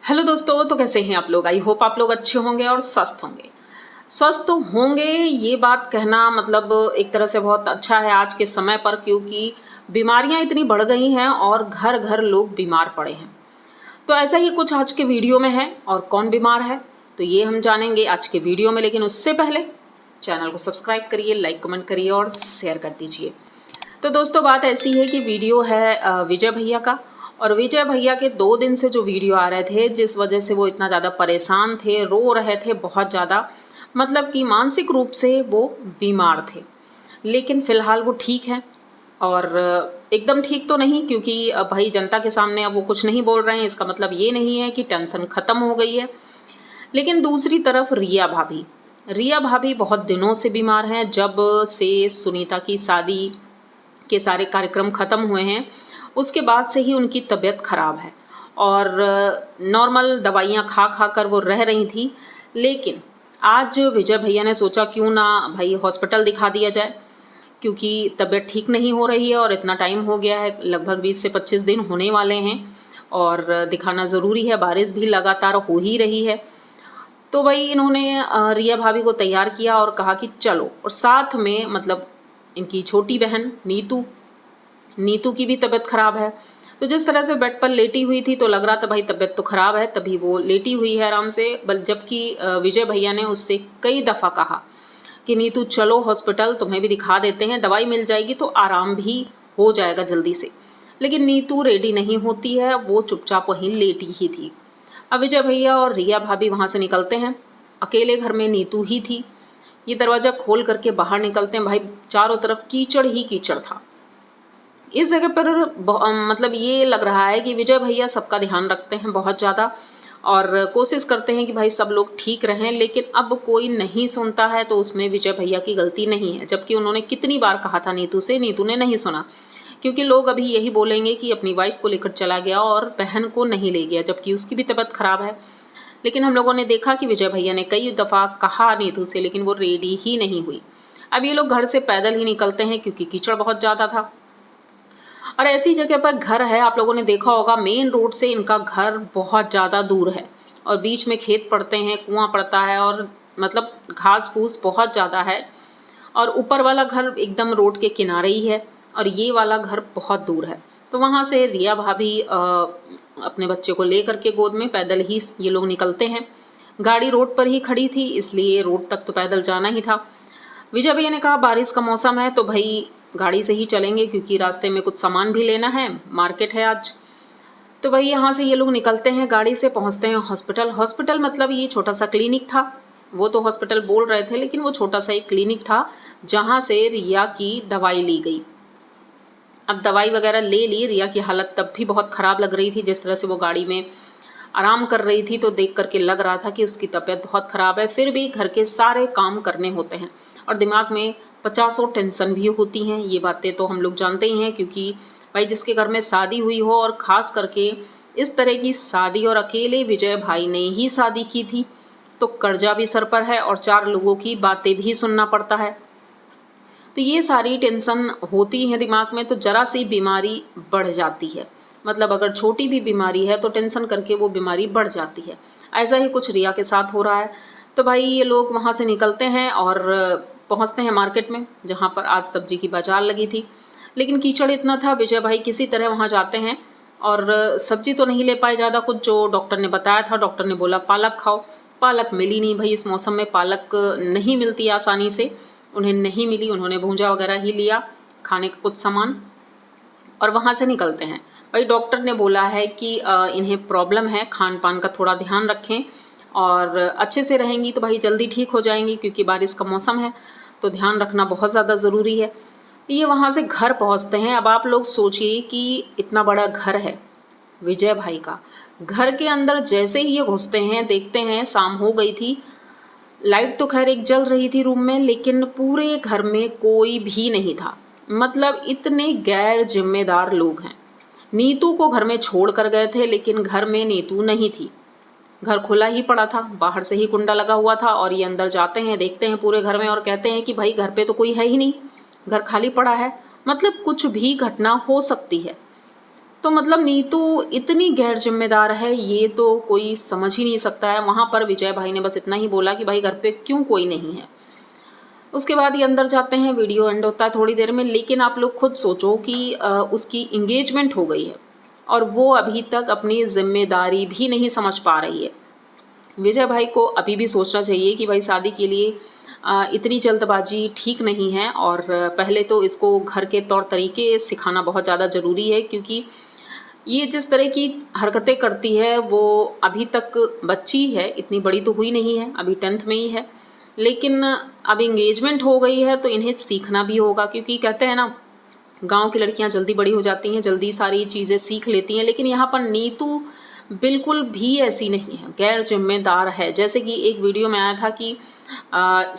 Hello दोस्तों, तो कैसे हैं आप लोग। आई होप आप लोग अच्छे होंगे और स्वस्थ होंगे। स्वस्थ होंगे ये बात कहना मतलब एक तरह से बहुत अच्छा है आज के समय पर, क्योंकि बीमारियां इतनी बढ़ गई हैं और घर घर लोग बीमार पड़े हैं। तो ऐसा ही कुछ आज के वीडियो में है, और कौन बीमार है तो ये हम जानेंगे आज के वीडियो में। लेकिन उससे पहले चैनल को सब्सक्राइब करिए, लाइक कमेंट करिए और शेयर कर दीजिए। तो दोस्तों बात ऐसी है कि वीडियो है विजय भैया का, और विजय भैया के 2 दिन से जो वीडियो आ रहे थे, जिस वजह से वो इतना ज़्यादा परेशान थे, रो रहे थे बहुत ज़्यादा, मतलब कि मानसिक रूप से वो बीमार थे। लेकिन फ़िलहाल वो ठीक हैं, और एकदम ठीक तो नहीं, क्योंकि भाई जनता के सामने अब वो कुछ नहीं बोल रहे हैं, इसका मतलब ये नहीं है कि टेंशन ख़त्म हो गई है। लेकिन दूसरी तरफ रिया भाभी बहुत दिनों से बीमार हैं। जब से सुनीता की शादी के सारे कार्यक्रम ख़त्म हुए हैं, उसके बाद से ही उनकी तबीयत ख़राब है, और नॉर्मल दवाइयाँ खा खा कर वो रह रही थी। लेकिन आज विजय भैया ने सोचा क्यों ना भाई हॉस्पिटल दिखा दिया जाए, क्योंकि तबीयत ठीक नहीं हो रही है और इतना टाइम हो गया है, लगभग 20 से 25 दिन होने वाले हैं, और दिखाना ज़रूरी है। बारिश भी लगातार हो ही रही है। तो भाई इन्होंने रिया भाभी को तैयार किया और कहा कि चलो, और साथ में मतलब इनकी छोटी बहन नीतू की भी तबीयत ख़राब है। तो जिस तरह से बेड पर लेटी हुई थी तो लग रहा था भाई तबीयत तो ख़राब है, तभी वो लेटी हुई है आराम से। जबकि विजय भैया ने उससे कई दफ़ा कहा कि नीतू चलो हॉस्पिटल, तुम्हें भी दिखा देते हैं, दवाई मिल जाएगी तो आराम भी हो जाएगा जल्दी से। लेकिन नीतू रेडी नहीं होती है, वो चुपचाप वहीं लेटी ही थी। अब विजय भैया और रिया भाभी वहाँ से निकलते हैं, अकेले घर में नीतू ही थी। ये दरवाज़ा खोल करके बाहर निकलते हैं, भाई चारों तरफ कीचड़ ही कीचड़ था। इस जगह पर मतलब ये लग रहा है कि विजय भैया सबका ध्यान रखते हैं बहुत ज़्यादा, और कोशिश करते हैं कि भाई सब लोग ठीक रहें। लेकिन अब कोई नहीं सुनता है, तो उसमें विजय भैया की गलती नहीं है। जबकि उन्होंने कितनी बार कहा था नीतू से, नीतू ने नहीं सुना, क्योंकि लोग अभी यही बोलेंगे कि अपनी वाइफ को लेकर चला गया और बहन को नहीं ले गया, जबकि उसकी भी तबीयत खराब है। लेकिन हम लोगों ने देखा कि विजय भैया ने कई दफ़ा कहा नीतू से, लेकिन वो रेडी ही नहीं हुई। अब ये लोग घर से पैदल ही निकलते हैं, क्योंकि कीचड़ बहुत ज़्यादा था। और ऐसी जगह पर घर है, आप लोगों ने देखा होगा, मेन रोड से इनका घर बहुत ज़्यादा दूर है, और बीच में खेत पड़ते हैं, कुआं पड़ता है, और मतलब घास फूस बहुत ज़्यादा है। और ऊपर वाला घर एकदम रोड के किनारे ही है, और ये वाला घर बहुत दूर है। तो वहाँ से रिया भाभी अपने बच्चे को ले करके गोद में पैदल ही ये लोग निकलते हैं। गाड़ी रोड पर ही खड़ी थी, इसलिए रोड तक तो पैदल जाना ही था। विजय भैया ने कहा बारिश का मौसम है तो भाई गाड़ी से ही चलेंगे, क्योंकि रास्ते में कुछ सामान भी लेना है, मार्केट है आज। तो भाई यहाँ से ये लोग निकलते हैं, गाड़ी से पहुँचते हैं हॉस्पिटल मतलब ये छोटा सा क्लिनिक था। वो तो हॉस्पिटल बोल रहे थे, लेकिन वो छोटा सा एक क्लिनिक था, जहाँ से रिया की दवाई ली गई। अब दवाई वगैरह ले ली, रिया की हालत तब भी बहुत ख़राब लग रही थी। जिस तरह से वो गाड़ी में आराम कर रही थी, तो देख करके लग रहा था कि उसकी तबीयत बहुत ख़राब है। फिर भी घर के सारे काम करने होते हैं, और दिमाग में पचासों टेंशन भी होती हैं। ये बातें तो हम लोग जानते ही हैं, क्योंकि भाई जिसके घर में शादी हुई हो, और ख़ास करके इस तरह की शादी, और अकेले विजय भाई ने ही शादी की थी, तो कर्जा भी सर पर है और 4 लोगों की बातें भी सुनना पड़ता है। तो ये सारी टेंशन होती है दिमाग में, तो ज़रा सी बीमारी बढ़ जाती है। मतलब अगर छोटी भी बीमारी है तो टेंशन करके वो बीमारी बढ़ जाती है। ऐसा ही कुछ रिया के साथ हो रहा है। तो भाई ये लोग वहाँ से निकलते हैं और पहुँचते हैं मार्केट में, जहाँ पर आज सब्जी की बाजार लगी थी। लेकिन कीचड़ इतना था, विजय भाई किसी तरह वहाँ जाते हैं, और सब्जी तो नहीं ले पाए ज़्यादा कुछ, जो डॉक्टर ने बताया था। डॉक्टर ने बोला पालक खाओ, पालक मिली नहीं भाई, इस मौसम में पालक नहीं मिलती आसानी से, उन्हें नहीं मिली। उन्होंने भूंजा वगैरह ही लिया, खाने का कुछ सामान, और वहाँ से निकलते हैं। भाई डॉक्टर ने बोला है कि इन्हें प्रॉब्लम है, खान पान का थोड़ा ध्यान रखें, और अच्छे से रहेंगी तो भाई जल्दी ठीक हो जाएंगी, क्योंकि बारिश का मौसम है तो ध्यान रखना बहुत ज़्यादा ज़रूरी है। ये वहाँ से घर पहुँचते हैं। अब आप लोग सोचिए कि इतना बड़ा घर है विजय भाई का, घर के अंदर जैसे ही ये घुसते हैं, देखते हैं शाम हो गई थी। लाइट तो खैर एक जल रही थी रूम में, लेकिन पूरे घर में कोई भी नहीं था। मतलब इतने गैर जिम्मेदार लोग हैं। नीतू को घर में छोड़ कर गए थे, लेकिन घर में नीतू नहीं थी। घर खुला ही पड़ा था, बाहर से ही कुंडा लगा हुआ था, और ये अंदर जाते हैं, देखते हैं पूरे घर में, और कहते हैं कि भाई घर पे तो कोई है ही नहीं, घर खाली पड़ा है। मतलब कुछ भी घटना हो सकती है। तो मतलब नीतू इतनी गैर जिम्मेदार है, ये तो कोई समझ ही नहीं सकता है। वहाँ पर विजय भाई ने बस इतना ही बोला कि भाई घर पे क्यों कोई नहीं है। उसके बाद ये अंदर जाते हैं, वीडियो एंड होता है थोड़ी देर में। लेकिन आप लोग खुद सोचो कि उसकी इंगेजमेंट हो गई है और वो अभी तक अपनी जिम्मेदारी भी नहीं समझ पा रही है। विजय भाई को अभी भी सोचना चाहिए कि भाई शादी के लिए इतनी जल्दबाजी ठीक नहीं है, और पहले तो इसको घर के तौर तरीके सिखाना बहुत ज़्यादा ज़रूरी है, क्योंकि ये जिस तरह की हरकतें करती है वो अभी तक बच्ची है, इतनी बड़ी तो हुई नहीं है, अभी 10th में ही है। लेकिन अब इंगेजमेंट हो गई है तो इन्हें सीखना भी होगा, क्योंकि कहते हैं ना, गांव की लड़कियां जल्दी बड़ी हो जाती हैं, जल्दी सारी चीज़ें सीख लेती हैं। लेकिन यहाँ पर नीतू बिल्कुल भी ऐसी नहीं है, गैर जिम्मेदार है। जैसे कि एक वीडियो में आया था कि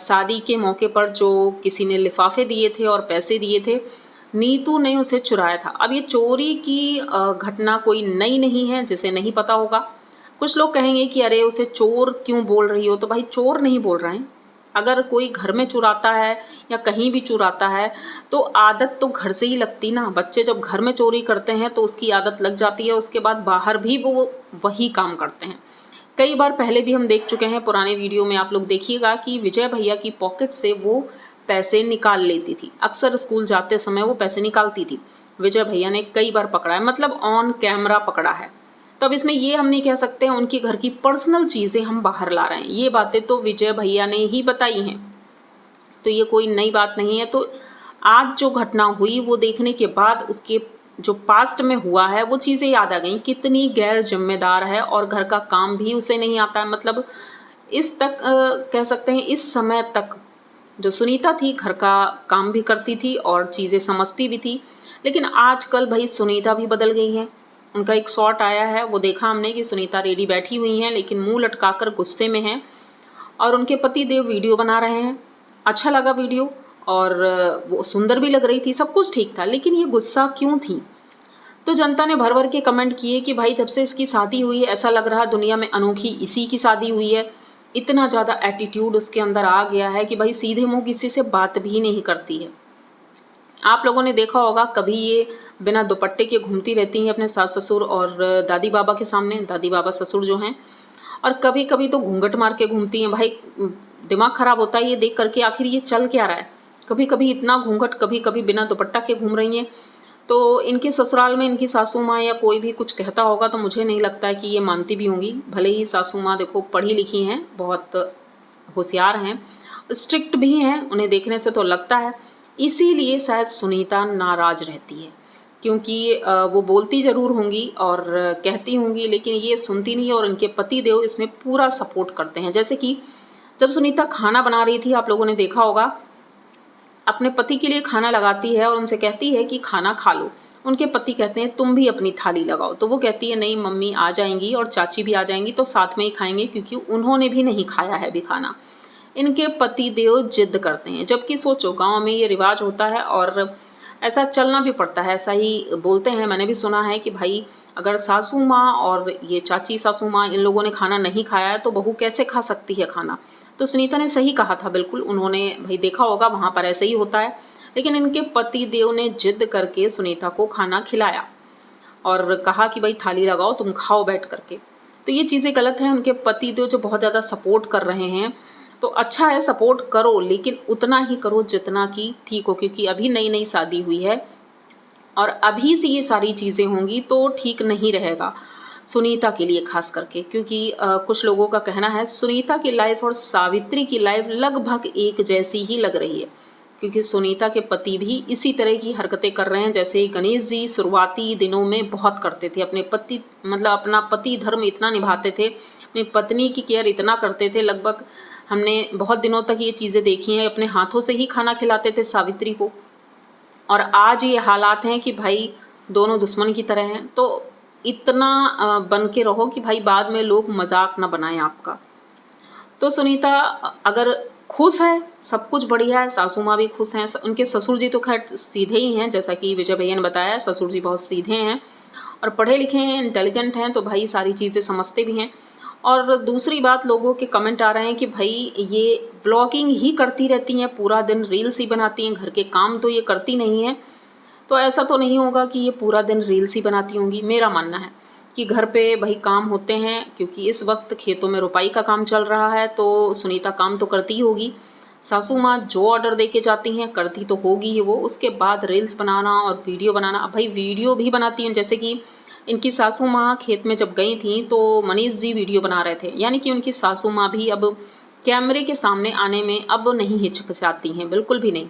शादी के मौके पर जो किसी ने लिफाफे दिए थे और पैसे दिए थे, नीतू ने उसे चुराया था। अब ये चोरी की घटना कोई नई नहीं है, जिसे नहीं पता होगा। कुछ लोग कहेंगे कि अरे उसे चोर क्यों बोल रही हो, तो भाई चोर नहीं बोल रहे हैं। अगर कोई घर में चुराता है या कहीं भी चुराता है तो आदत तो घर से ही लगती ना। बच्चे जब घर में चोरी करते हैं तो उसकी आदत लग जाती है, उसके बाद बाहर भी वो वही काम करते हैं। कई बार पहले भी हम देख चुके हैं, पुराने वीडियो में आप लोग देखिएगा कि विजय भैया की पॉकेट से वो पैसे निकाल लेती थी। अक्सर स्कूल जाते समय वो पैसे निकालती थी। विजय भैया ने कई बार पकड़ा है, मतलब ऑन कैमरा पकड़ा है। तो अब इसमें ये हम नहीं कह सकते हैं उनकी घर की पर्सनल चीज़ें हम बाहर ला रहे हैं, ये बातें तो विजय भैया ने ही बताई हैं, तो ये कोई नई बात नहीं है। तो आज जो घटना हुई वो देखने के बाद उसके जो पास्ट में हुआ है वो चीज़ें याद आ गई, कितनी गैर जिम्मेदार है और घर का काम भी उसे नहीं आता है। मतलब इस तक कह सकते हैं इस समय तक जो सुनीता थी घर का काम भी करती थी और चीज़ें समझती भी थी। लेकिन आजकल भाई सुनीता भी बदल गई हैं। उनका एक शॉट आया है, वो देखा हमने कि सुनीता रेडी बैठी हुई हैं लेकिन मुंह लटकाकर गुस्से में हैं, और उनके पति देव वीडियो बना रहे हैं। अच्छा लगा वीडियो, और वो सुंदर भी लग रही थी, सब कुछ ठीक था। लेकिन ये गुस्सा क्यों थी? तो जनता ने भर भर के कमेंट किए कि भाई जब से इसकी शादी हुई है ऐसा लग रहा दुनिया में अनोखी इसी की शादी हुई है। इतना ज़्यादा एटीट्यूड उसके अंदर आ गया है कि भाई सीधे मुंह किसी से बात भी नहीं करती है। आप लोगों ने देखा होगा कभी ये बिना दुपट्टे के घूमती रहती हैं अपने सास ससुर और दादी बाबा के सामने, दादी बाबा ससुर जो हैं, और कभी कभी तो घूंघट मार के घूमती हैं। भाई दिमाग खराब होता है ये देख करके, आखिर ये चल क्या रहा है। कभी कभी इतना घूंघट, कभी कभी बिना दुपट्टा के घूम रही हैं। तो इनके ससुराल में इनकी सासू माँ या कोई भी कुछ कहता होगा तो मुझे नहीं लगता है कि ये मानती भी होंगी। भले ही सासू माँ देखो पढ़ी लिखी हैं, बहुत होशियार हैं, स्ट्रिक्ट भी हैं, उन्हें देखने से तो लगता है। इसीलिए शायद सुनीता नाराज़ रहती है, क्योंकि वो बोलती ज़रूर होंगी और कहती होंगी, लेकिन ये सुनती नहीं है। और इनके पति देव इसमें पूरा सपोर्ट करते हैं। जैसे कि जब सुनीता खाना बना रही थी, आप लोगों ने देखा होगा, अपने पति के लिए खाना लगाती है और उनसे कहती है कि खाना खा लो। उनके पति कहते हैं तुम भी अपनी थाली लगाओ, तो वो कहती है नहीं मम्मी आ जाएंगी और चाची भी आ जाएंगी तो साथ में ही खाएंगे, क्योंकि उन्होंने भी नहीं खाया है अभी खाना। इनके पति देव जिद करते हैं, जबकि सोचो गांव में ये रिवाज होता है और ऐसा चलना भी पड़ता है, ऐसा ही बोलते हैं। मैंने भी सुना है कि भाई अगर सासू माँ और ये चाची सासू माँ इन लोगों ने खाना नहीं खाया है तो बहू कैसे खा सकती है खाना। तो सुनीता ने सही कहा था, बिल्कुल उन्होंने भाई देखा होगा वहाँ पर ऐसे ही होता है। लेकिन इनके पति देव ने जिद करके सुनीता को खाना खिलाया और कहा कि भाई थाली लगाओ तुम खाओ बैठ करके। तो ये चीज़ें गलत हैं। उनके पति देव जो बहुत ज़्यादा सपोर्ट कर रहे हैं, तो अच्छा है सपोर्ट करो, लेकिन उतना ही करो जितना कि ठीक हो, क्योंकि अभी नई नई शादी हुई है और अभी से ये सारी चीज़ें होंगी तो ठीक नहीं रहेगा सुनीता के लिए खास करके। क्योंकि कुछ लोगों का कहना है सुनीता की लाइफ और सावित्री की लाइफ लगभग एक जैसी ही लग रही है, क्योंकि सुनीता के पति भी इसी तरह की हरकतें कर रहे हैं जैसे गणेश जी शुरुआती दिनों में बहुत करते थे। अपने पति मतलब अपना पति धर्म इतना निभाते थे, अपनी पत्नी की केयर इतना करते थे। लगभग हमने बहुत दिनों तक ये चीज़ें देखी हैं, अपने हाथों से ही खाना खिलाते थे सावित्री को। और आज ये हालात हैं कि भाई दोनों दुश्मन की तरह हैं। तो इतना बन के रहो कि भाई बाद में लोग मजाक ना बनाएं आपका। तो सुनीता अगर खुश है, सब कुछ बढ़िया है, सासू माँ भी खुश हैं, उनके ससुर जी तो खैर सीधे ही हैं, जैसा कि विजय भैया ने बताया ससुर जी बहुत सीधे हैं और पढ़े लिखे हैं, इंटेलिजेंट हैं, तो भाई सारी चीज़ें समझते भी हैं। और दूसरी बात, लोगों के कमेंट आ रहे हैं कि भाई ये व्लॉगिंग ही करती रहती हैं, पूरा दिन रील्स ही बनाती हैं, घर के काम तो ये करती नहीं हैं। तो ऐसा तो नहीं होगा कि ये पूरा दिन रील्स ही बनाती होंगी। मेरा मानना है कि घर पे भाई काम होते हैं, क्योंकि इस वक्त खेतों में रुपाई का काम चल रहा है, तो सुनीता काम तो करती ही होगी। सासू माँ जो ऑर्डर दे के जाती हैं करती तो होगी ही वो। उसके बाद रील्स बनाना और वीडियो बनाना, अब भाई वीडियो भी बनाती हैं। जैसे कि इनकी सासू माँ खेत में जब गई थी तो मनीष जी वीडियो बना रहे थे, यानी कि उनकी सासू माँ भी अब कैमरे के सामने आने में अब नहीं हिचकिचाती हैं, बिल्कुल भी नहीं,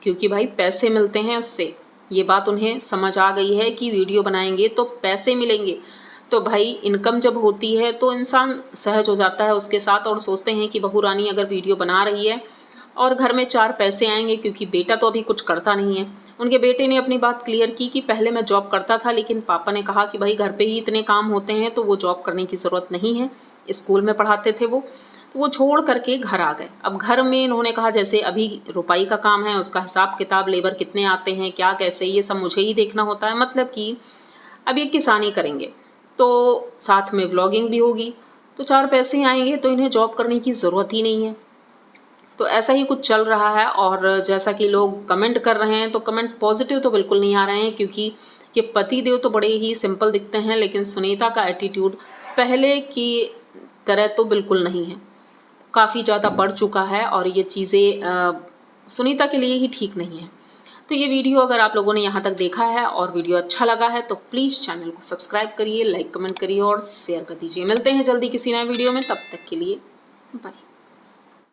क्योंकि भाई पैसे मिलते हैं उससे। ये बात उन्हें समझ आ गई है कि वीडियो बनाएंगे तो पैसे मिलेंगे। तो भाई इनकम जब होती है तो इंसान सहज हो जाता है उसके साथ, और सोचते हैं कि बहू रानी अगर वीडियो बना रही है और घर में 4 पैसे आएंगे, क्योंकि बेटा तो अभी कुछ करता नहीं है। उनके बेटे ने अपनी बात क्लियर की कि पहले मैं जॉब करता था, लेकिन पापा ने कहा कि भाई घर पे ही इतने काम होते हैं तो वो जॉब करने की ज़रूरत नहीं है। स्कूल में पढ़ाते थे वो, तो वो छोड़ करके घर आ गए। अब घर में इन्होंने कहा जैसे अभी रुपाई का काम है, उसका हिसाब किताब, लेबर कितने आते हैं, क्या कैसे, ये सब मुझे ही देखना होता है। मतलब कि अब ये किसानी करेंगे तो साथ में व्लॉगिंग भी होगी, तो 4 पैसे आएंगे, तो इन्हें जॉब करने की ज़रूरत ही नहीं है। तो ऐसा ही कुछ चल रहा है। और जैसा कि लोग कमेंट कर रहे हैं, तो कमेंट पॉजिटिव तो बिल्कुल नहीं आ रहे हैं, क्योंकि कि पति देव तो बड़े ही सिंपल दिखते हैं, लेकिन सुनीता का एटीट्यूड पहले की तरह तो बिल्कुल नहीं है, काफ़ी ज़्यादा बढ़ चुका है, और ये चीज़ें सुनीता के लिए ही ठीक नहीं है। तो ये वीडियो अगर आप लोगों ने यहाँ तक देखा है और वीडियो अच्छा लगा है तो प्लीज़ चैनल को सब्सक्राइब करिए, लाइक कमेंट करिए और शेयर कर दीजिए। मिलते हैं जल्दी किसी नए वीडियो में, तब तक के लिए बाय।